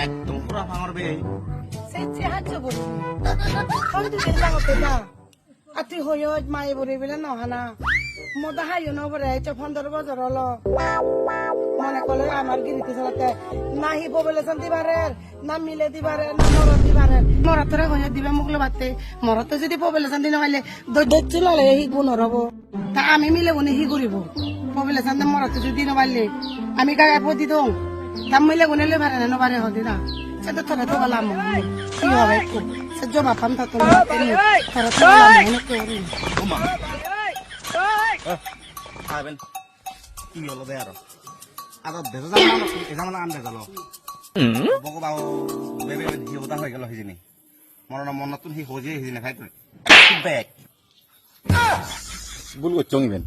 একদম পুরা ভাঙর বে সেই সাহায্য করছি আমি তো চিন্তা করতে না আর তুই হইয় মায়ে বলে বলে নহানা মতো হাইও নবরে 15 বছর হলো মনে করলে আমার গিরিতে চালাতে না হিপো বলে শান্তি পারে না মিলে দিবারে না মরত দিবারে মরতরে হইয় দিবে মুখলে বাতে মরত যদি পপুলেশন দিন হইলে দৈর্য ললে হি গুণ হব তা আমি মিলে বনে হি করিব পপুলেশন মরত যদি নবাইলে আমি গায়ে পদি দং দাম মিলে গুনেলে পারে না নবারে হদি না সেটা তোরা তো বললাম কি হবে একটু সে জমা পাম তো তোরা তোরা তো বললাম ওমা খাবেন কি হলো দে আর দেশে যাবো না এজামালা আনতে গেল বকো বাবু বেবে হি হতা হয়ে গেল হিজিনি মন নতুন হি হজে হিজিনি খাই তুই ব্যাগ ভুল করছো ইভেন